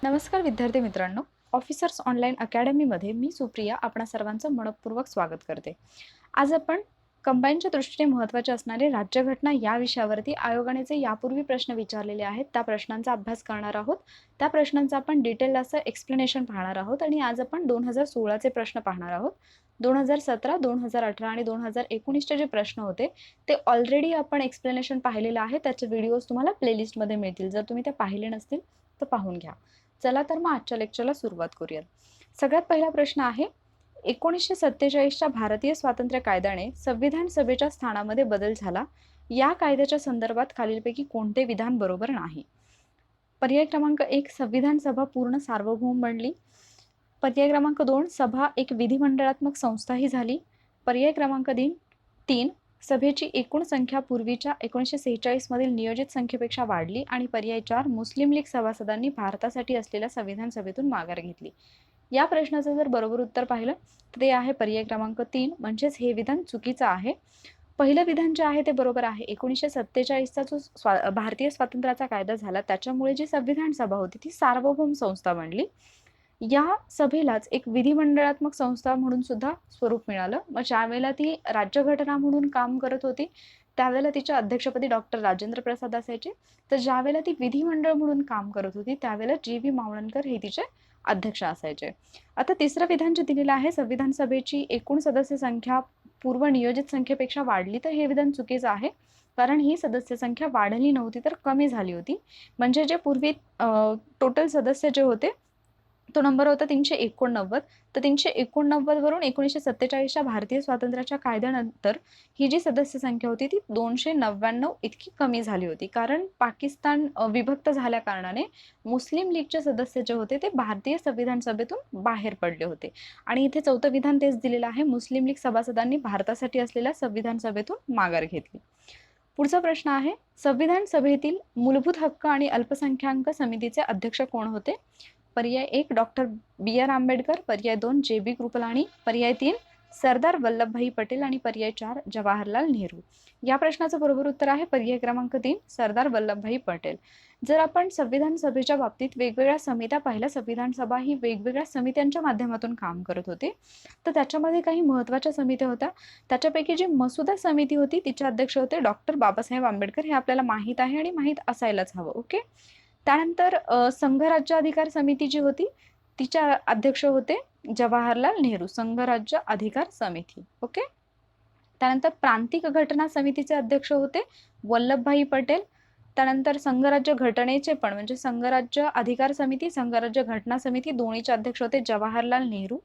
नमस्कार विद्यार्थी मित्रांनो, ऑफिसर्स ऑनलाईन अकॅडमीमध्ये मी सुप्रिया आपणा सर्वांचं मनपूर्वक स्वागत करते. आज आपण कंबाईनच्या दृष्टीने महत्त्वाचे असणारे राज्यघटना या विषयावरती आयोगाने जे यापूर्वी प्रश्न विचारलेले आहेत त्या प्रश्नांचा अभ्यास करणार आहोत. त्या प्रश्नांचं आपण डिटेल असं एक्सप्लेनेशन पाहणार आहोत आणि आज आपण 2016चे प्रश्न पाहणार आहोत. 2017, 2018 आणि 2019चे जे प्रश्न होते ते ऑलरेडी आपण एक्सप्लेनेशन पाहिलेलं आहे. त्याचे व्हिडिओज तुम्हाला प्लेलिस्टमध्ये मिळतील. जर तुम्ही ते पाहिले नसतील तर पाहून घ्या. चला तर मग आजच्या लेक्चरला सुरुवात करूयात. सगळ्यात पहिला प्रश्न आहे, 1947च्या भारतीय स्वातंत्र्य कायद्याने संविधान सभेच्या स्थानामध्ये बदल झाला. या कायद्याच्या संदर्भात खालीलपैकी कोणते विधान बरोबर नाही? पर्याय क्रमांक 1, संविधान सभा पूर्ण सार्वभौम बनली. पर्याय क्रमांक 2, सभा एक विधिमंडळात्मक संस्थाही झाली. पर्याय क्रमांक 3, सभेची एकूण संख्या पूर्वीच्या 1946 मधील नियोजित संख्येपेक्षा वाढली. आणि पर्याय 4, मुस्लिम लीग सभासदांनी भारतासाठी असलेल्या संविधान सभेतून माघार घेतली. या प्रश्नाचं जर बरोबर उत्तर पाहिलं तर ते आहे पर्याय क्रमांक 3, म्हणजेच हे विधान चुकीचं आहे. पहिलं विधान जे आहे ते बरोबर आहे. 1947चा जो भारतीय स्वातंत्र्याचा कायदा झाला त्याच्यामुळे जी संविधान सभा होती ती सार्वभौम संस्था बनली. या सभेलाच एक विधिमंडळात्मक संस्था म्हणून सुद्धा स्वरूप मिळालं. मग ज्यावेळेला ती राज्यघटना म्हणून काम करत होती त्यावेळेला तिच्या अध्यक्षपदी डॉक्टर राजेंद्र प्रसाद असायचे. तर ज्यावेळेला ती विधिमंडळ म्हणून काम करत होती त्यावेळेला जी.व्ही. मावळणकर हे तिचे अध्यक्ष असायचे. आता तिसरं विधान जे दिलेलं आहे, संविधान सभेची एकूण सदस्य संख्या पूर्व नियोजित संख्येपेक्षा वाढली, तर हे विधान चुकीचं आहे. कारण ही सदस्य संख्या वाढली नव्हती तर कमी झाली होती. म्हणजे जे पूर्वी टोटल सदस्य जे होते तो नंबर होता 389. तर 389 वरून 1947च्या भारतीय स्वातंत्र्याच्या कायद्यानंतर ही जी सदस्य संख्या होती ती 299 इतकी कमी झाली होती. कारण पाकिस्तान विभक्त झाल्या कारणाने मुस्लिम लीगचे सदस्य जे होते ते भारतीय संविधान सभेतून बाहेर पडले होते. आणि इथे चौथं विधान तेच दिलेलं आहे, मुस्लिम लीग सभासदांनी भारतासाठी असलेल्या संविधान सभेतून माघार घेतली. पुढचा प्रश्न आहे, संविधान सभेतील मूलभूत हक्क आणि अल्पसंख्याक समितीचे अध्यक्ष कोण होते? पर्याय 1, डॉक्टर बी.आर. आंबेडकर. पर्याय 2, जे.बी. कृपलानी. पर्याय 3, सरदार वल्लभभाई पटेल. आणि पर्याय 4, जवाहरलाल नेहरू. या प्रश्नाचं बरोबर उत्तर आहे पर्याय क्रमांक 3, सरदार वल्लभभाई पटेल. जर आपण संविधान सभेच्या बाबतीत वेगवेगळ्या समित्या पाहिल्या, संविधान सभा ही वेगवेगळ्या समित्यांच्या माध्यमातून काम करत होते. तर त्याच्यामध्ये काही महत्त्वाच्या समित्या होत्या. त्याच्यापैकी जी मसुदा समिती होती तिचे अध्यक्ष होते डॉक्टर बाबासाहेब आंबेडकर. हे आपल्याला माहीत आहे आणि माहीत असायलाच हवं. ओके. त्यानंतर संघराज्य अधिकार समिती जी होती तिच्या अध्यक्ष होते जवाहरलाल नेहरू. संघराज्य अधिकार समिती. ओके. त्यानंतर प्रांतिक घटना समितीचे अध्यक्ष होते वल्लभभाई पटेल. त्यानंतर संघराज्य घटनेचे पण म्हणजे संघराज्य अधिकार समिती, संघराज्य घटना समिती दोन्हीचे अध्यक्ष होते जवाहरलाल नेहरू.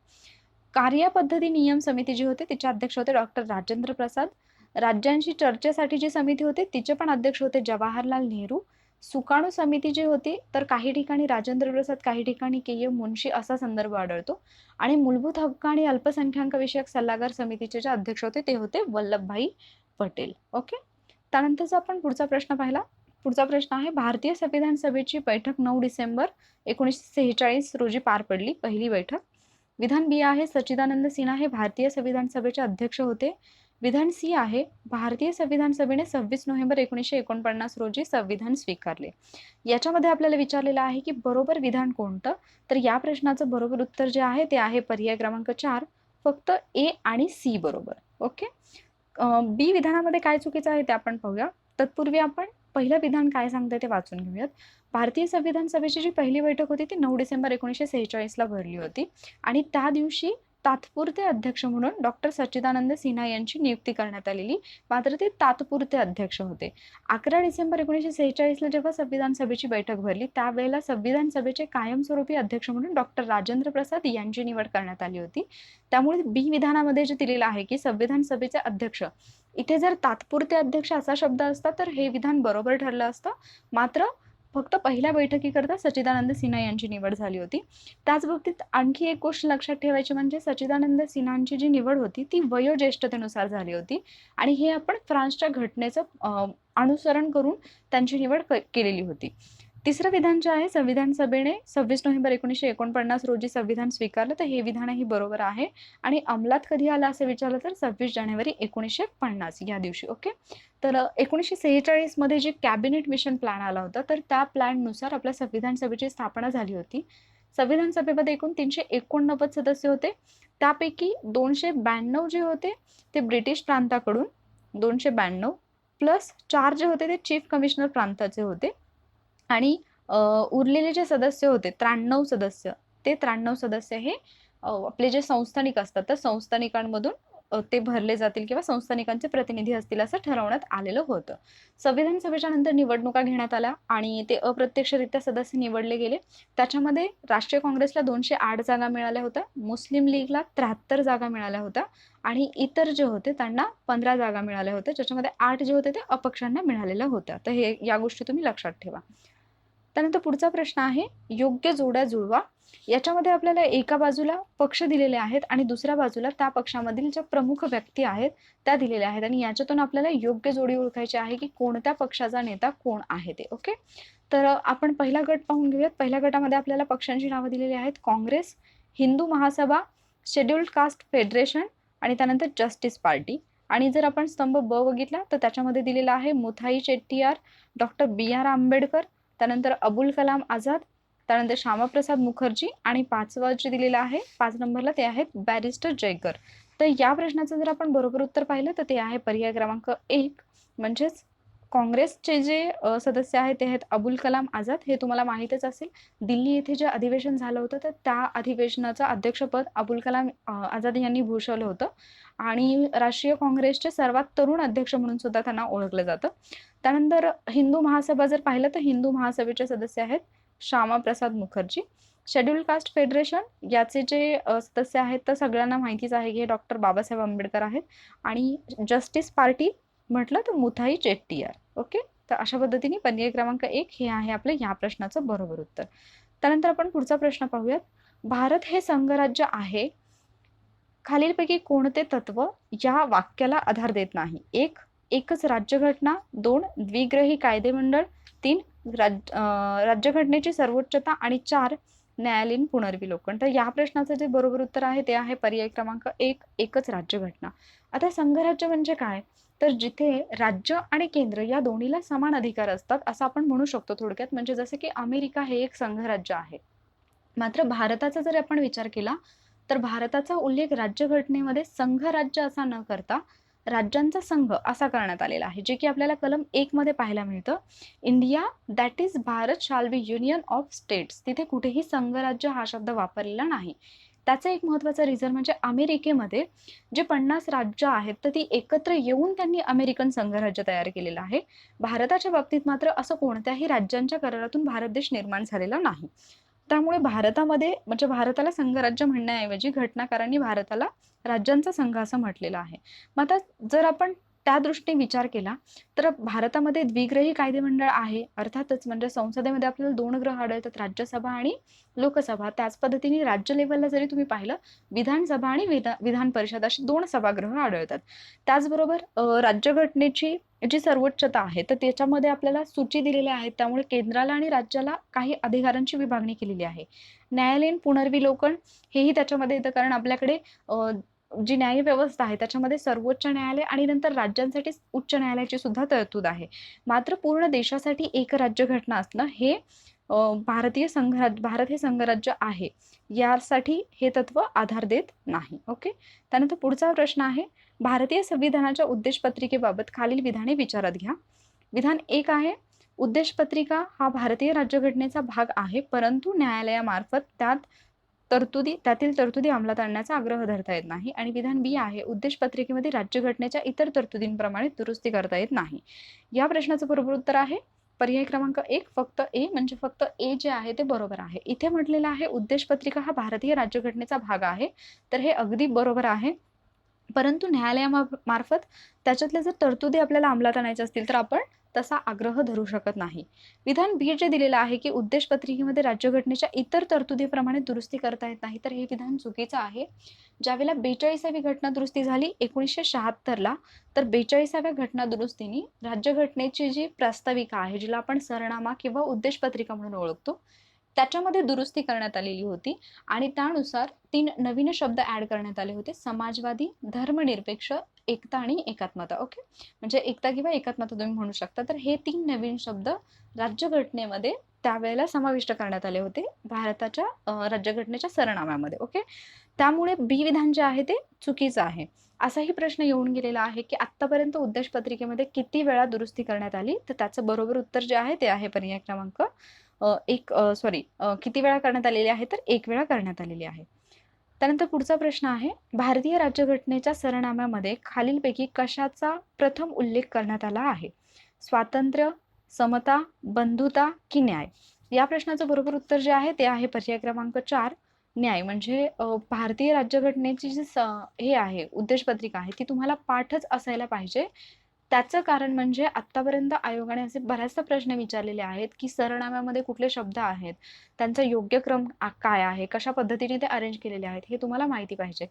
कार्यपद्धती नियम समिती जी होती तिचे अध्यक्ष होते डॉक्टर राजेंद्र प्रसाद. राज्यांशी चर्चेसाठी जी समिती होती तिचे पण अध्यक्ष होते जवाहरलाल नेहरू. सुकाणू समिती जी होती तर काही ठिकाणी राजेंद्र प्रसाद, काही ठिकाणी के.एम. मुन्शी असा संदर्भ आढळतो. आणि मूलभूत हक्क आणि अल्पसंख्याक विषयक सल्लागार समितीचे जे अध्यक्ष होते ते होते वल्लभभाई पटेल. ओके. त्यानंतरचा आपण पुढचा प्रश्न पाहिला. पुढचा प्रश्न आहे, भारतीय संविधान सभेची बैठक 9 डिसेंबर 1946 रोजी पार पडली. पहिली बैठक. विधान बी आहे, सच्चिदानंद सिन्हा हे भारतीय संविधान सभेचे अध्यक्ष होते. विधान सी आहे, भारतीय संविधान सभेने 26 नोव्हेंबर 1949 रोजी संविधान स्वीकारले. याच्यामध्ये आपल्याला विचारलेलं आहे की बरोबर विधान कोणतं? तर या प्रश्नाचं बरोबर उत्तर जे आहे ते आहे पर्याय क्रमांक 4, फक्त ए आणि सी बरोबर. ओके. बी विधानामध्ये काय चुकीचं आहे ते आपण पाहूया. तत्पूर्वी आपण पहिलं विधान काय सांगतंय ते वाचून घेऊयात. भारतीय संविधान सभेची जी पहिली बैठक होती ती 9 डिसेंबर 1946ला भरली होती. आणि त्या दिवशी तात्पुरते अध्यक्ष म्हणून डॉक्टर सच्चिदानंद सिन्हा यांची नियुक्ती करण्यात आलेली. मात्र ते तात्पुरते अध्यक्ष होते. 11 डिसेंबर 1946ला जेव्हा संविधान सभेची बैठक भरली त्यावेळेला संविधान सभेचे कायमस्वरूपी अध्यक्ष म्हणून डॉक्टर राजेंद्र प्रसाद यांची निवड करण्यात आली होती. त्यामुळे बी विधानामध्ये जे दिलेलं आहे की संविधान सभेचे अध्यक्ष, इथे जर तात्पुरते अध्यक्ष असा शब्द असता तर हे विधान बरोबर ठरलं असतं. मात्र फक्त पहिल्या बैठकीकरता सच्चिदानंद सिन्हा यांची निवड झाली होती. त्याच बाबतीत आणखी एक गोष्ट लक्षात ठेवायची म्हणजे सच्चिदानंद सिन्हांची जी निवड होती ती वयोज्येष्ठतेनुसार झाली होती. आणि हे आपण फ्रान्सच्या घटनेचं अनुसरण करून त्यांची निवड केलेली होती. तिसरं विधान जे आहे, संविधान सभेने 26 नोव्हेंबर 1949 रोजी संविधान स्वीकारलं, तर हे विधानही बरोबर आहे. आणि अंमलात कधी आलं असं विचारलं तर 26 जानेवारी 1950 या दिवशी. ओके. तर 1946 मध्ये जे कॅबिनेट मिशन प्लॅन आला होता, तर त्या प्लॅननुसार आपल्या संविधान सभेची स्थापना झाली होती. संविधान सभेमध्ये एकूण 389 सदस्य होते. त्यापैकी 292 जे होते ते ब्रिटिश प्रांताकडून, 292 प्लस 4 जे होते ते चीफ कमिशनर प्रांताचे होते. आणि उरलेले जे सदस्य होते 93 सदस्य, ते 93 सदस्य हे आपले जे संस्थानिक असतात, तर संस्थानिकांमधून ते भरले जातील किंवा संस्थानिकांचे प्रतिनिधी असतील असं ठरवण्यात आलेलं होतं. संविधान सभेच्या नंतर निवडणुका घेण्यात आल्या आणि ते अप्रत्यक्षरित्या सदस्य निवडले गेले. त्याच्यामध्ये राष्ट्रीय काँग्रेसला 208 जागा मिळाल्या होत्या, मुस्लिम लीगला 73 जागा मिळाल्या होत्या आणि इतर जे होते त्यांना 15 जागा मिळाल्या होत्या, ज्याच्यामध्ये 8 जे होते ते अपक्षांना मिळालेल्या होत्या. तर हे या गोष्टी तुम्ही लक्षात ठेवा. त्यानंतर पुढचा प्रश्न आहे, योग्य जोड्या जुळवा. याच्यामध्ये आपल्याला एका बाजूला पक्ष दिलेले आहेत आणि दुसऱ्या बाजूला त्या पक्षामधील ज्या प्रमुख व्यक्ती आहेत त्या दिलेल्या आहेत आणि याच्यातून आपल्याला योग्य जोडी ओळखायची आहे की कोणत्या पक्षाचा नेता कोण आहे ते. ओके. तर आपण पहिला गट पाहून घेऊयात. पहिल्या गटामध्ये आपल्याला पक्षांची नावं दिलेली आहेत, Congress, Hindu Mahasabha, scheduled caste federation आणि त्यानंतर जस्टिस पार्टी. आणि जर आपण स्तंभ ब बघितला तर त्याच्यामध्ये दिलेला आहे मुथाई चेट्टीयार, डॉक्टर BR आंबेडकर, त्यानंतर अबुल कलाम आझाद, त्यानंतर श्यामाप्रसाद मुखर्जी आणि 5वा जे दिलेलं आहे 5 नंबरला ते आहेत बॅरिस्टर जयकर. तर या प्रश्नाचं जर आपण बरोबर उत्तर पाहिलं तर ते आहे पर्याय क्रमांक 1, म्हणजेच काँग्रेसचे जे सदस्य आहेत ते आहेत अबुल कलाम आझाद. हे तुम्हाला माहीतच असेल, दिल्ली येथे जे अधिवेशन झालं होतं तर त्या अधिवेशनाचं अध्यक्षपद अबुल कलाम आझाद यांनी भूषवलं होतं आणि राष्ट्रीय काँग्रेसचे सर्वात तरुण अध्यक्ष म्हणून सुद्धा त्यांना ओळखलं जातं. त्यानंतर हिंदू महासभा जर पाहिलं तर हिंदू महासभेचे सदस्य आहेत Shyama Prasad Mukherjee. Schedule caste federation याचे जे सदस्य आहेत तर सगळ्यांना माहितीच आहे की हे डॉक्टर बाबासाहेब आंबेडकर आहेत. आणि जस्टिस पार्टी म्हटलं तर मुथाई चेट्टीयार. ओके. तर अशा पद्धतीने पर्याय क्रमांक 1 हे आहे आपलं या प्रश्नाचं बरोबर उत्तर. त्यानंतर आपण पुढचा प्रश्न पाहूयात. भारत हे संघराज्य आहे, खालीलपैकी कोणते तत्व या वाक्याला आधार देत नाही? 1 एकच राज्यघटना, 2 द्विग्रही कायदेमंडळ, 3 राज्यघटनेची सर्वोच्चता आणि 4 न्यायालयीन पुनर्विलोकन. तर या प्रश्नाचं जे बरोबर उत्तर आहे ते आहे पर्याय क्रमांक 1 एकच राज्यघटना. आता संघराज्य म्हणजे काय? तर जिथे राज्य आणि केंद्र या दोन्हीला समान अधिकार असतात असं आपण म्हणू शकतो थोडक्यात. म्हणजे जसं की अमेरिका हे एक संघराज्य आहे, मात्र भारताचा जर आपण विचार केला तर भारताचा उल्लेख राज्यघटनेमध्ये संघराज्य असा न करता राज्यांचा संघ असा करण्यात आलेला आहे, जे की आपल्याला कलम 1 मध्ये पाहायला मिळतं. India that is Bharat shall be union of states. तिथे कुठेही संघराज्य हा शब्द वापरलेला नाही. त्याचं एक महत्त्वाचं रिझन म्हणजे अमेरिकेमध्ये जे 50 राज्य आहेत तर ती एकत्र येऊन त्यांनी अमेरिकन संघराज्य तयार केलेलं आहे. भारताच्या बाबतीत मात्र असं कोणत्याही राज्यांच्या करारातून भारत देश निर्माण झालेला नाही. त्यामुळे भारतामध्ये म्हणजे भारताला संघराज्य म्हणण्याऐवजी घटनाकारांनी भारताला राज्यांचा संघ असं म्हटलेलं आहे. मग आता जर आपण त्या दृष्टीने विचार केला तर भारतामध्ये द्विग्रही कायदेमंडळ आहे, अर्थातच म्हणजे संसदेमध्ये आपल्याला 2 ग्रह आढळतात, राज्यसभा आणि लोकसभा. त्याच पद्धतीने राज्य लेवलला जरी तुम्ही पाहिलं विधानसभा आणि विधान परिषद अशी 2 सभागृह आढळतात. त्याचबरोबर राज्यघटनेची जी सर्वोच्चता आहे तर त्याच्यामध्ये आपल्याला सूची दिलेल्या आहेत, त्यामुळे केंद्राला आणि राज्याला काही अधिकारांची विभागणी केलेली आहे. न्यायालयीन पुनर्विलोकन हेही त्याच्यामध्ये येतं, कारण आपल्याकडे जी न्याय व्यवस्था आहे त्याच्यामध्ये सर्वोच्च न्यायालय आणि नंतर राज्यांसाठी उच्च न्यायालयाची सुद्धा तरतूद आहे. मात्र पूर्ण देशासाठी एक राज्यघटना असणं हे भारत हे संघराज्य आहे यासाठी हे तत्व आधार देत नाही. ओके. त्यानंतर पुढचा प्रश्न आहे, भारतीय संविधानाच्या उद्देशपत्रिकेबाबत खालील विधाने विचारात घ्या. विधान 1 आहे, उद्देशपत्रिका हा भारतीय राज्यघटनेचा भाग आहे, परंतु न्यायालयामार्फत त्यातील तरतुदी अंमलात आणण्याचा आग्रह धरता येत नाही. आणि विधान B आहे, उद्देशपत्रिकेमध्ये राज्यघटनेच्या इतर तरतुदींप्रमाणे दुरुस्ती करता येत नाही. या प्रश्नाचं बरोबर उत्तर आहे पर्याय क्रमांक 1 फक्त A, म्हणजे फक्त A जे आहे ते बरोबर आहे. इथे म्हटलेलं आहे उद्देशपत्रिका हा भारतीय राज्यघटनेचा भाग आहे, तर हे अगदी बरोबर आहे. परंतु न्यायालयामार्फत त्याच्यातल्या जर तरतुदी आपल्याला अंमलात आणायच्या असतील तर आपण तसा आग्रह धरू शकत नाही. विधान बी जे दिलेलं आहे की उद्देश पत्रिकेमध्ये राज्यघटनेच्या इतर तरतुदीप्रमाणे दुरुस्ती करता येत नाही, तर हे विधान चुकीचं आहे. ज्यावेळेला 42वी घटना दुरुस्ती झाली 1976ला, तर 42व्या घटना दुरुस्तीने राज्यघटनेची जी प्रास्ताविका आहे, जिला आपण सरनामा किंवा उद्देश पत्रिका म्हणून ओळखतो, त्याच्यामध्ये दुरुस्ती करण्यात आलेली होती आणि त्यानुसार 3 नवीन शब्द ऍड करण्यात आले होते: समाजवादी, धर्मनिरपेक्ष, एकता आणि एकात्मता. ओके, म्हणजे एकता किंवा एकात्मता तुम्ही म्हणू शकता. तर हे 3 नवीन शब्द राज्यघटनेमध्ये त्यावेळेला समाविष्ट करण्यात आले होते भारताच्या राज्यघटनेच्या सरनाम्यामध्ये. ओके, त्यामुळे बी विधान जे आहे ते चुकीचं आहे. असाही प्रश्न येऊन गेलेला आहे की आतापर्यंत उद्देश पत्रिकेमध्ये किती वेळा दुरुस्ती करण्यात आली, तर त्याचं बरोबर उत्तर जे आहे ते आहे पर्याय क्रमांक किती वेळा करण्यात आलेली आहे, तर 1 वेळा करण्यात आलेली आहे. त्यानंतर पुढचा प्रश्न आहे, भारतीय राज्यघटनेच्या सरनाम्यामध्ये खालीलपैकी कशाचा प्रथम उल्लेख करण्यात आला आहे? स्वातंत्र्य, समता, बंधुता की न्याय? या प्रश्नाचं बरोबर उत्तर जे आहे ते आहे पर्याय क्रमांक 4, न्याय. म्हणजे भारतीय राज्यघटनेची जी हे आहे उद्देश पत्रिका आहे ती तुम्हाला पाठच असायला पाहिजे. त्याचं कारण म्हणजे आतापर्यंत आयोगाने असे बऱ्याचदा प्रश्न विचारलेले आहेत की सरनाम्यामध्ये कुठले शब्द आहेत, त्यांचा योग्य क्रम काय आहे, कशा पद्धतीने ते अरेंज केलेले आहेत, हे तुम्हाला माहिती पाहिजे.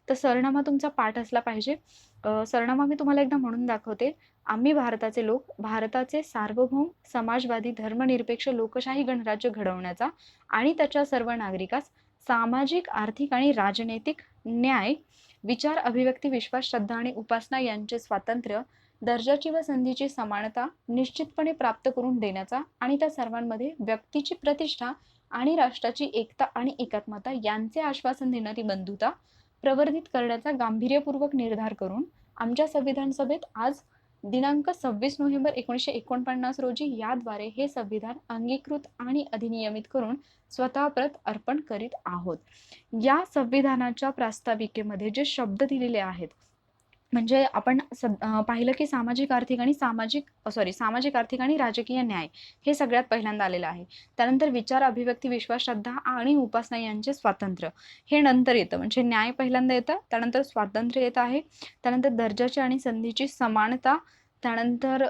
तर सरनामा तुमचा पाठ असला पाहिजे. सरनामा मी तुम्हाला एकदा म्हणून दाखवते. आम्ही भारताचे लोक, भारताचे सार्वभौम, समाजवादी, धर्मनिरपेक्ष लोकशाही गणराज्य घडवण्याचा आणि त्याच्या सर्व नागरिकास सामाजिक, आर्थिक आणि राजनैतिक न्याय, विचार, अभिव्यक्ती, विश्वास, श्रद्धा आणि उपासना यांचे स्वातंत्र्य, दर्जाची व संधीची समानता निश्चितपणे प्राप्त करून देण्याचा आणि त्या सर्वांमध्ये व्यक्तीची प्रतिष्ठा आणि राष्ट्राची एकता आणि एकात्मता यांचे आश्वासन देणारी बंधुता प्रवर्धित करण्याचा गांभीर्यपूर्वक निर्धार करून आमच्या संविधान सभेत आज दिनांक 26 नोव्हेंबर 1949 रोजी याद्वारे हे संविधान अंगीकृत आणि अधिनियमित करून स्वतः प्रत अर्पण करीत आहोत. या संविधानाच्या प्रास्ताविकेमध्ये जे शब्द दिलेले आहेत, म्हणजे आपण पाहिलं की सामाजिक आर्थिक आणि राजकीय न्याय हे सगळ्यात पहिल्यांदा आलेलं आहे. त्यानंतर विचार, अभिव्यक्ती, विश्वास, श्रद्धा आणि उपासना यांचे स्वातंत्र्य हे नंतर येतं. म्हणजे न्याय पहिल्यांदा येतं, त्यानंतर स्वातंत्र्य येत आहे, त्यानंतर दर्जाची आणि संधीची समानता, त्यानंतर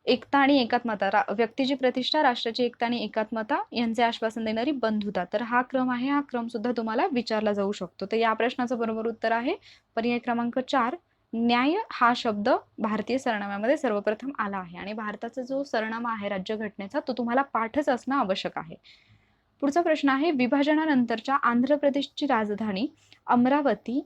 एकता आणि एकात्मता, व्यक्तीची प्रतिष्ठा, राष्ट्राची एकता आणि एकात्मता यांचे आश्वासन देणारी बंधुता. तर हा क्रम आहे, हा क्रम सुद्धा तुम्हाला विचारला जाऊ शकतो. तर या प्रश्नाचं बरोबर उत्तर आहे पर्याय क्रमांक 4, न्याय हा शब्द भारतीय सरनाम्यामध्ये सर्वप्रथम आला आहे. आणि भारताचा जो सरनामा आहे राज्यघटनेचा तो तुम्हाला पाठच असणं आवश्यक आहे. पुढचा प्रश्न आहे, विभाजनानंतरच्या आंध्र प्रदेशची राजधानी अमरावती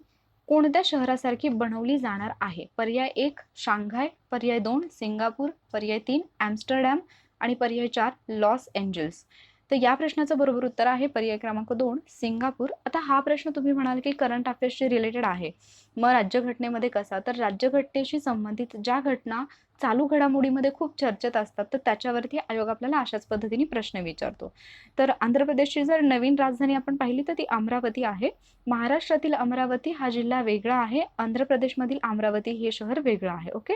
कोणत्या शहरासारखी बनवली जाणार आहे? पर्याय 1 शांघाय, पर्याय 2 सिंगापूर, पर्याय 3 ॲम्स्टरडॅम आणि पर्याय 4 लॉस एंजल्स. तर या प्रश्नाचं बरोबर उत्तर आहे पर्याय क्रमांक 2 सिंगापूर. आता हा प्रश्न तुम्ही म्हणाल की करंट अफेअर्सशी रिलेटेड आहे, मग राज्यघटनेमध्ये कसा? तर राज्यघटनेशी संबंधित ज्या घटना चालू घडामोडीमध्ये खूप चर्चेत असतात तर त्याच्यावरती आयोग आपल्याला अशाच पद्धतीने प्रश्न विचारतो. तर आंध्र प्रदेशची जर नवीन राजधानी आपण पाहिली तर ती अमरावती आहे. महाराष्ट्रातील अमरावती हा जिल्हा वेगळा आहे, आंध्र प्रदेशमधील अमरावती हे शहर वेगळं आहे. ओके,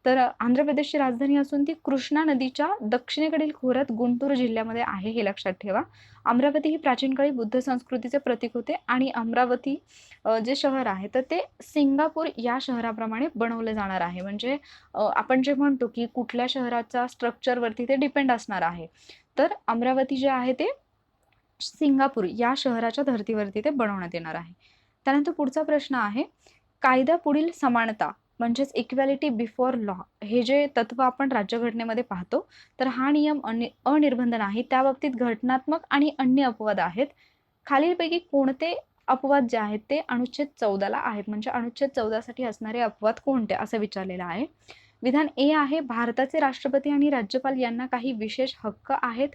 तर आंध्र प्रदेशची राजधानी असून ती कृष्णा नदीच्या दक्षिणेकडील खोऱ्यात गुंटूर जिल्ह्यामध्ये आहे, हे लक्षात ठेवा. अमरावती ही प्राचीन काळी बुद्ध संस्कृतीचे प्रतीक होते आणि अमरावती जे शहर आहे तर ते सिंगापूर या शहराप्रमाणे बनवलं जाणार आहे. म्हणजे आपण जे म्हणतो की कुठल्या शहराच्या स्ट्रक्चरवरती ते डिपेंड असणार आहे, तर अमरावती जे आहे ते सिंगापूर या शहराच्या धर्तीवरती ते बनवण्यात येणार आहे. त्यानंतर पुढचा प्रश्न आहे, कायदा पुढील समानता म्हणजेच इक्वॅलिटी बिफोर लॉ हे जे तत्व आपण राज्यघटनेमध्ये पाहतो, तर हा नियम अनिर्बंध नाही. त्या बाबतीत घटनात्मक आणि अन्य अपवाद आहेत. खालीलपैकी कोणते अपवाद जे आहेत ते अनुच्छेद 14ला आहेत? म्हणजे अनुच्छेद 14 साठी असणारे अपवाद कोणते असं विचारलेलं आहे. विधान ए आहे, भारताचे राष्ट्रपती आणि राज्यपाल यांना काही विशेष हक्क आहेत.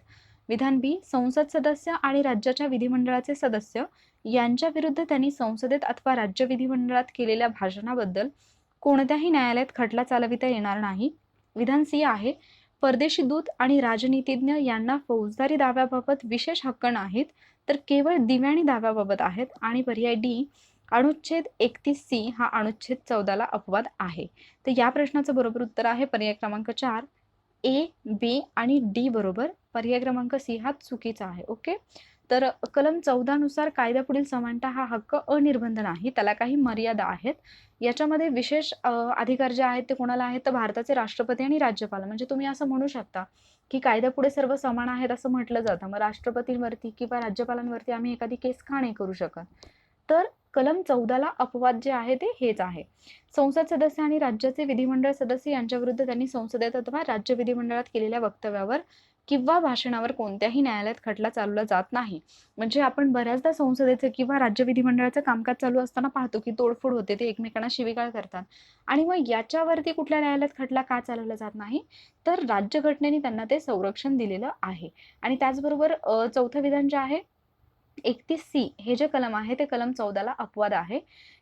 विधान बी, संसद सदस्य आणि राज्याच्या विधिमंडळाचे सदस्य यांच्या विरुद्ध त्यांनी संसदेत अथवा राज्य विधिमंडळात केलेल्या भाषणाबद्दल कोणत्याही न्यायालयात खटला चालविता येणार नाही. विधान सी आहे, परदेशी दूत आणि राजनीतिज्ञ यांना फौजदारी दाव्याबाबत विशेष हक्क नाहीत, तर केवळ दिव्याणी दाव्याबाबत आहेत. आणि पर्याय डी, अनुच्छेद 31C हा अनुच्छेद 14ला अपवाद आहे. तर या प्रश्नाचं बरोबर उत्तर आहे पर्याय क्रमांक 4 ए, बी आणि डी बरोबर. पर्याय क्रमांक सी हा चुकीचा आहे. ओके, तर कलम 14 नुसार कायद्यापुढील समानता हा हक्क अनिर्बंध नाही, त्याला काही मर्यादा आहेत. याच्यामध्ये विशेष अधिकार जे आहेत ते कोणाला आहेत, तर भारताचे राष्ट्रपती आणि राज्यपाल. म्हणजे तुम्ही असं म्हणू शकता की कायद्यापुढे सर्व समान आहेत असं म्हटलं जातं, मग राष्ट्रपतींवरती किंवा राज्यपालांवरती आम्ही एखादी केस का नाही करू शकत? तर कलम 14ला अपवाद जे आहे ते हेच आहे. संसद सदस्य आणि राज्याचे विधिमंडळ सदस्य यांच्याविरुद्ध त्यांनी संसदेत अथवा राज्य विधिमंडळात केलेल्या वक्तव्यावर किंवा भाषणावर कोणत्याही न्यायालयात खटला चालवला जात नाही. म्हणजे आपण बऱ्याचदा संसदेचं किंवा राज्य विधिमंडळाचं कामकाज चालू असताना पाहतो की तोडफोड होते, ते एकमेकांना शिवीगाळ करतात. आणि मग याच्यावरती कुठल्या न्यायालयात खटला का चालवला जात नाही? तर राज्यघटनेने त्यांना ते संरक्षण दिलेलं आहे. आणि त्याचबरोबर चौथं विधान जे आहे 31C हे जे कलम आहे ते कलम 14ला अपवाद आहे.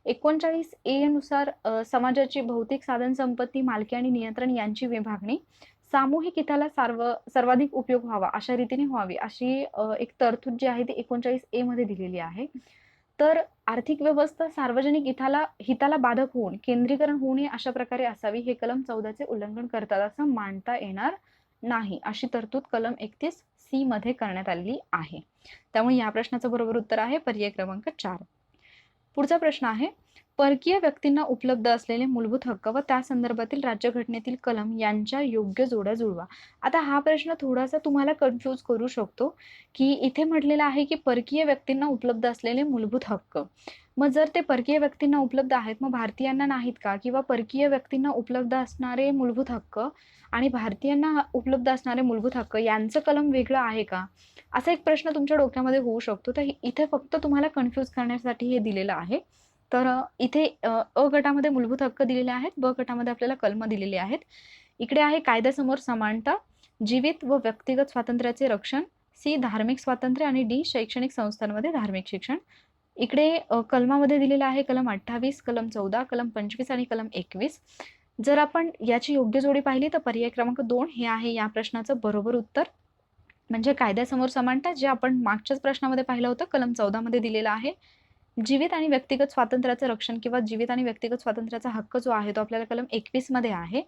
39A नुसार समाजाची भौतिक साधन संपत्ती, मालकी आणि नियंत्रण यांची विभागणी सामूहिक हिताला सर्वाधिक उपयोग व्हावा अशा रीतीने व्हावी, अशी एक तरतूद जी आहे ती 39A मध्ये दिलेली आहे. तर आर्थिक व्यवस्था सार्वजनिक हिताला बाधक होऊन केंद्रीकरण होऊ नये अशा प्रकारे असावी, हे कलम 14चे उल्लंघन करतात असं मानता येणार नाही, अशी तरतूद कलम 31C मध्ये करण्यात आलेली आहे. त्यामुळे या प्रश्नाचं बरोबर उत्तर आहे पर्याय क्रमांक 4. पुढचा प्रश्न आहे, परकीय व्यक्तींना उपलब्ध असलेले मूलभूत हक्क व त्या संदर्भातील राज्यघटनेतील कलम यांच्या योग्य जोड्या जुळवा. आता हा प्रश्न थोडासा तुम्हाला कन्फ्यूज करू शकतो, की इथे म्हटलेलं आहे की परकीय व्यक्तींना उपलब्ध असलेले मूलभूत हक्क. मग जर ते परकीय व्यक्तींना उपलब्ध आहेत, मग भारतीयांना नाहीत का? किंवा परकीय व्यक्तींना उपलब्ध असणारे मूलभूत हक्क आणि भारतीयांना उपलब्ध असणारे मूलभूत हक्क यांचं कलम वेगळं आहे का? असा एक प्रश्न तुमच्या डोक्यामध्ये होऊ शकतो. तर इथे फक्त तुम्हाला कन्फ्यूज करण्यासाठी हे दिलेलं आहे. तर इथे अ गटामध्ये मूलभूत हक्क दिलेले आहेत, ब गटामध्ये आपल्याला कलम दिलेले आहेत. इकडे आहे कायद्यासमोर समानता, जीवित व व्यक्तिगत स्वातंत्र्याचे रक्षण, सी धार्मिक स्वातंत्र्य आणि डी शैक्षणिक संस्थांमध्ये धार्मिक शिक्षण. इकडे कलमामध्ये दिलेलं आहे कलम 28, कलम 14, कलम 25 आणि कलम 21. जर आपण याची योग्य जोडी पाहिली तर पर्याय क्रमांक 2 हे आहे या प्रश्नाचं बरोबर उत्तर. म्हणजे कायद्यासमोर समानता जे आपण मागच्याच प्रश्नामध्ये पाहिलं होतं कलम 14 मध्ये दिलेलं आहे. जीवित आणि व्यक्तिगत स्वातंत्र्याचं रक्षण किंवा जीवित आणि व्यक्तिगत स्वातंत्र्याचा हक्क जो आहे तो आपल्याला कलम 21 मध्ये आहे.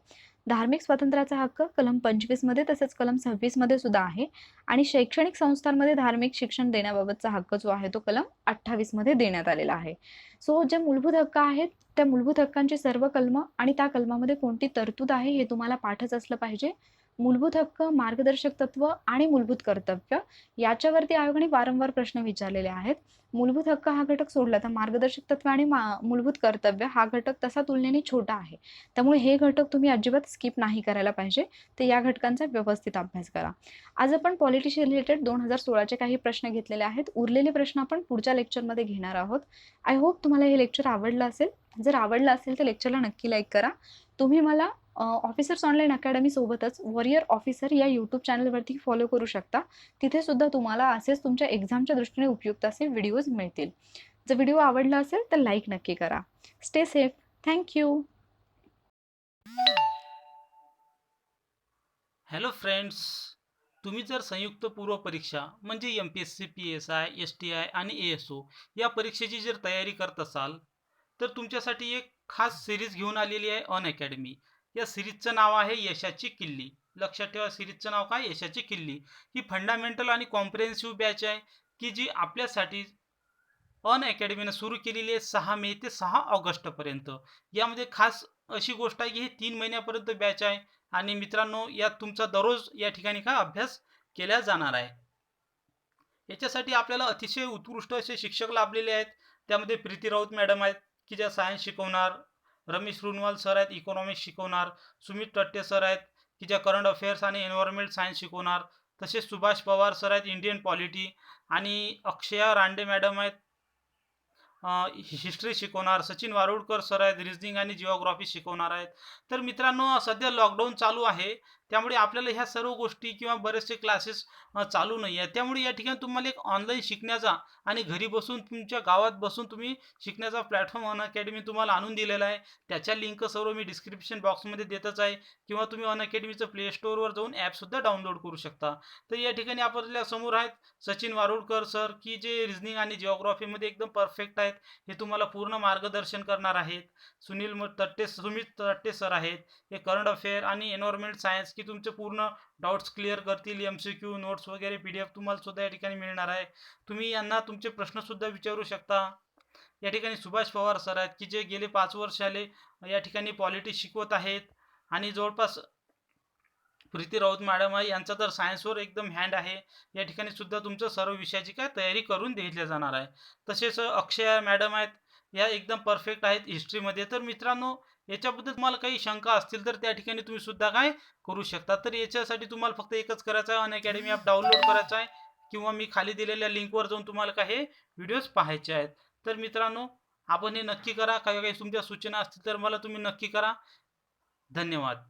धार्मिक स्वातंत्र्याचा हक्क कलम 25 मध्ये तसेच कलम 26 मध्ये सुद्धा आहे. आणि शैक्षणिक संस्थांमध्ये धार्मिक शिक्षण देण्याबाबतचा हक्क जो आहे तो कलम 28 मध्ये देण्यात आलेला आहे. सो जे मूलभूत हक्क आहेत त्या मूलभूत हक्कांची सर्व कलमं आणि त्या कलमामध्ये कोणती तरतूद आहे हे तुम्हाला पाठच असलं पाहिजे. मूलभूत हक्क, मार्गदर्शक तत्व आणि मूलभूत कर्तव्य याच्यावरती आयोगाने वारंवार प्रश्न विचारलेले आहेत. मूलभूत हक्क हा घटक सोडला तर मार्गदर्शक तत्व आणि मूलभूत कर्तव्य हा घटक तसा तुलनेने छोटा आहे. त्यामुळे हे घटक तुम्ही अजिबात स्किप नाही करायला पाहिजे. तर या घटकांचा व्यवस्थित अभ्यास करा. आज आपण पॉलिटीशी रिलेटेड 2016चे काही प्रश्न घेतलेले आहेत. उरलेले प्रश्न आपण पुढच्या लेक्चरमध्ये घेणार आहोत. आय होप तुम्हाला हे लेक्चर आवडलं असेल. जर आवडलं असेल तर लेक्चरला नक्की लाईक करा. तुम्ही मला ऑफिसर्स ऑनलाईन अकॅडमी सोबतच वॉरियर ऑफिसर या यूट्यूब चॅनलवरती फॉलो करू शकता. तिथे सुद्धा तुम्हाला असेच तुमच्या एक्झामच्या दृष्टीने उपयुक्त असे व्हिडिओज मिळतील. जर व्हिडिओ आवडला असेल तर लाईक नक्की करा. Stay safe. Thank you. Hello friends, तुम्ही जर संयुक्त पूर्व परीक्षा म्हणजे MPSC, PSI, STI आणि ASO या परीक्षेची जर तयारी करत असाल तर तुमच्यासाठी एक खास सिरीज घेऊन आलेली आहे ऑन अकॅडमी. या सिरीजचं नाव आहे यशाची किल्ली. लक्षात ठेवा, सिरीजचं नाव काय? यशाची किल्ली. ही फंडामेंटल आणि कॉम्प्रिहेन्सिव्ह बॅच आहे की जी आपल्यासाठी ऑन अकॅडमीनं सुरू केलेली आहे 6 मे ते 6 ऑगस्टपर्यंत. यामध्ये खास अशी गोष्ट आहे की हे 3 महिन्यापर्यंत बॅच आहे आणि मित्रांनो यात तुमचा दररोज या ठिकाणी काय अभ्यास केला जाणार आहे. याच्यासाठी आपल्याला अतिशय उत्कृष्ट असे शिक्षक लाभलेले आहेत. त्यामध्ये प्रीती राऊत मॅडम आहेत की ज्या सायन्स शिकवणार, रमेश रुनवाल सर आहेत इकॉनॉमिक्स शिकवणार, सुमित टट्टे सर आहेत की ज्या करंट अफेअर्स आणि एन्व्हायरमेंट सायन्स शिकवणार, तसेच सुभाष पवार सर आहेत इंडियन पॉलिटी, आणि अक्षया रांडे मॅडम आहेत हिस्ट्री शिकवणार, सचिन वारुळकर सर आहेत रिझनिंग आणि जिओग्राफी शिकवणार आहेत. तर मित्रांनो सध्या लॉकडाऊन चालू आहे त्यामुळे आपल्याला ह्या सर्व गोष्टी किंवा बरेचसे क्लासेस चालू नाही आहे. त्यामुळे या ठिकाणी तुम्हाला एक ऑनलाईन शिकण्याचा आणि घरी बसून तुमच्या गावात बसून तुम्ही शिकण्याचा प्लॅटफॉर्म ऑन अकॅडमी तुम्हाला आणून दिलेला आहे. त्याच्या लिंक सर्व मी डिस्क्रिप्शन बॉक्समध्ये देतच आहे किंवा तुम्ही ऑन अकॅडमीचं प्ले स्टोअरवर जाऊन ॲपसुद्धा डाउनलोड करू शकता. तर या ठिकाणी आपल्या समोर आहेत सचिन वारुळकर सर की जे रिझनिंग आणि जिओग्राफीमध्ये एकदम परफेक्ट आहेत. हे तुम्हाला पूर्ण मार्गदर्शन करणार आहेत. सुमित तट्टे सर आहेत हे करंट अफेअर आणि एन्व्हायरमेंट सायन्स की तुमचे पूर्ण डाउट्स क्लिअर करतील. MCQ, नोट्स वगैरे PDF तुम्हाला सुद्धा या ठिकाणी मिळणार आहे. तुम्ही यांना तुमचे प्रश्न सुद्धा विचारू शकता. या ठिकाणी सुभाष पवार सर आहेत, की जे गेले 5 वर्ष आले या ठिकाणी पॉलिटी शिकवत आहेत आणि जवळपास प्रीती राऊत मॅडम आहे, यांचा तर सायन्सवर एकदम हँड आहे. या ठिकाणी सुद्धा तुमचं सर्व विषयाची काय तयारी करून दिल्या जाणार आहे. तसेच अक्षया मॅडम आहेत, या एकदम परफेक्ट आहेत हिस्ट्रीमध्ये. तर मित्रांनो, याच्याबद्दल तुम्हाला काही शंका असतील तर त्या ठिकाणी तुम्ही सुद्धा काय करू शकता. तर याच्यासाठी तुम्हाला फक्त एकच करायचं आहे, अनअकॅडमी ॲप डाउनलोड करायचं आहे किंवा मी खाली दिलेल्या लिंकवर जाऊन तुम्हाला काय हे व्हिडिओज पाहायचे आहेत. तर मित्रांनो, आपण हे नक्की करा. काही काही तुमच्या सूचना असतील तर मला तुम्ही नक्की करा. धन्यवाद.